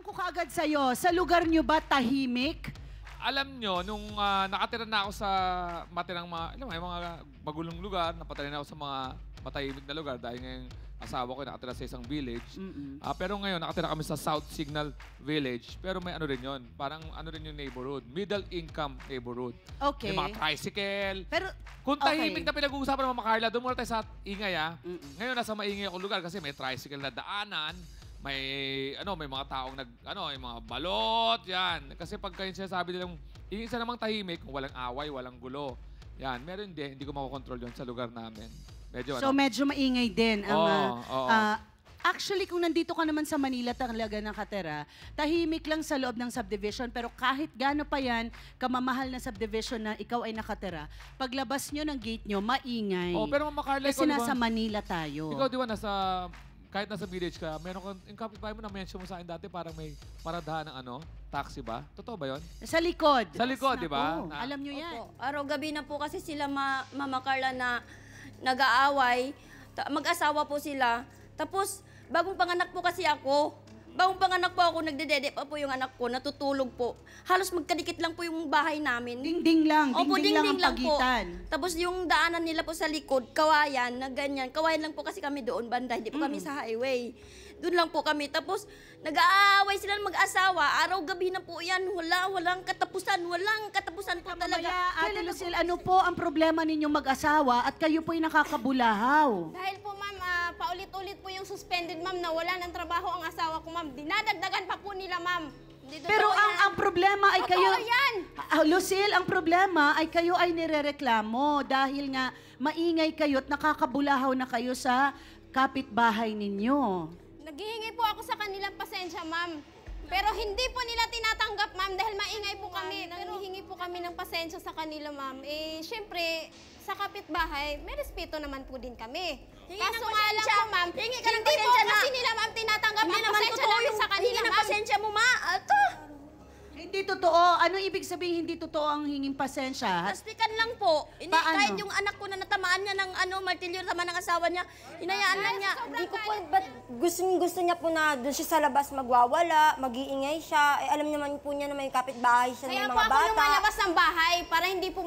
ko kaagad sa'yo, sa lugar nyo ba tahimik? Alam nyo, nung nakatira na ako sa matirang mga, alam mo, yung mga magulong lugar, napatira na ako sa mga matahimik na lugar dahil ngayong asawa ko nakatira sa isang village. Pero ngayon, nakatira kami sa South Signal Village. Pero may ano rin yun, parang ano rin yung neighborhood, middle income neighborhood. Okay. May mga tricycle. Pero, Kung tahimik na pinag-uusapan ng Mama Carla, doon muna tayo sa ingay Ngayon, nasa maingay akong lugar kasi may tricycle na daanan, may mga taong yung mga balot, yan. Kasi pagka yung sinasabi nilang, yung isa namang tahimik, kung walang away, walang gulo. Yan, meron hindi ko makokontrol yun sa lugar namin. So medyo maingay din ang... Oo. Actually, kung nandito ka naman sa Manila talaga nakatira, tahimik lang sa loob ng subdivision, pero kahit gaano pa yan, kamamahal na subdivision na ikaw ay nakatira, paglabas nyo ng gate nyo, maingay. Pero Mama Carla, kasi nasa Manila tayo. Ikaw, di ba, kahit nasa village ka, meron kang, yung kapitbahay mo na-mention mo sa akin dati, parang may paradahan ng taxi ba? Totoo ba yun? Sa likod. Sa likod, di ba? Alam nyo yan. Opo. Araw-gabi na po kasi sila, Mama Carla, na nag-aaway. Mag-asawa po sila. Tapos, bagong panganak po kasi ako. Bagong panganak po ako, nagdedede pa po yung anak ko, natutulog po. Halos magkadikit lang po yung bahay namin. Ding-ding lang. Opo, Ding-ding lang ang pagitan. Po. Tapos yung daanan nila po sa likod, kawayan, na ganyan. Kawayan lang po kasi kami doon, banda. Hindi po kami sa highway. Doon lang po kami. Tapos, nag-aaway sila ng mag-asawa. Araw-gabi na po yan. Walang katapusan. Walang katapusan po talaga. Ate Lucille, ano po ang problema ninyong mag-asawa at kayo po'y nakakabulahaw? Dahil po, ma'am, paulit-ulit po yung suspended, ma'am, na wala ng trabaho ang asawa ko, ma'am. Dinadagdagan pa po nila, ma'am. Pero ang problema ay kayo... Totoo yan! Lucille, ang problema ay kayo ay nirereklamo dahil nga maingay kayo at nakakabulahaw na kayo sa kapitbahay ninyo. Naghihingi po ako sa kanilang pasensya, ma'am. Pero hindi po nila tinatanggap, ma'am, dahil maingay po kami. Nanghihingi po kami ng pasensya sa kanila, ma'am. Siyempre, sa kapitbahay, may respeto naman po din kami. Kaso nga lang po, ma'am, Hingi ka ng hindi po pasensya na. kasi nila, ma'am, tinatanggap Hindi ang naman pasensya totoo namin yung sa kanila, hingi ng ma'am. pasensya mo, ma. Ito. Hindi totoo. Ano ibig sabihin hindi totoo ang hinging pasensya? Plastikan lang po. Hindi, Paano? kahit yung anak ko na natamaan niya ng martilyo, tama ng asawa niya, hinayaan lang niya. Hindi ko po, ba't gusto niya po na doon siya sa labas magwawala, mag-iingay siya. Alam naman po niya na may kapitbahay siya Kaya ng po mga ako bata. lumalabas ng bahay para hindi po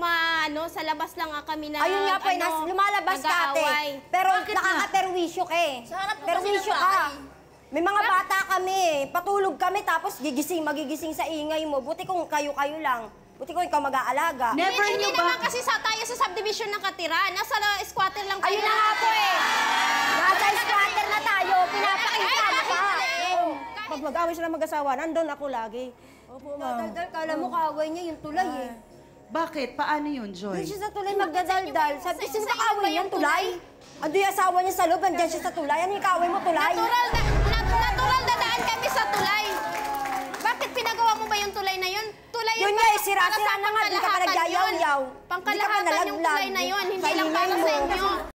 sa labas lang kami na Ayun nga po, lumalabas ka ate. nag-aaway. Pero Bakit nga? nakaka-perwisyo ka eh. Sa harap po kasi Perwisyo ng ka. bahay. May mga bata kami, patulog kami tapos magigising sa ingay mo. Buti kung kayo-kayo lang. Buti kung ikaw mag-aalaga. Never Hindi nyo naman ba... kasi tayo sa subdivision nakatira. Nasa squatter lang tayo. Ayun na nga po eh. Nasa squatter na tayo, pinapakita na pa. Pag mag-away sila mag-asawa, nandun ako lagi. Opo, madaldal. Kala mo kaaway niya yung tulay eh. Bakit? Paano yun, Joy? Doon siya sa tulay magdadaldal. Sabi, sino kaaway yan, tulay? Ando yung asawa niya sa loob, andyan siya sa tulay. Ano yung kaaway mo, tulay? Natural na daan kami sa tulay. Bakit pinagawa mo ba yung tulay na yun? Tulay Yun yun nga, para sira-sira sa na nga, di ka pa pangkalahatan nagyayaw-yaw. yun. Pangkalahatan yung tulay na yun, hindi lang para sa inyo.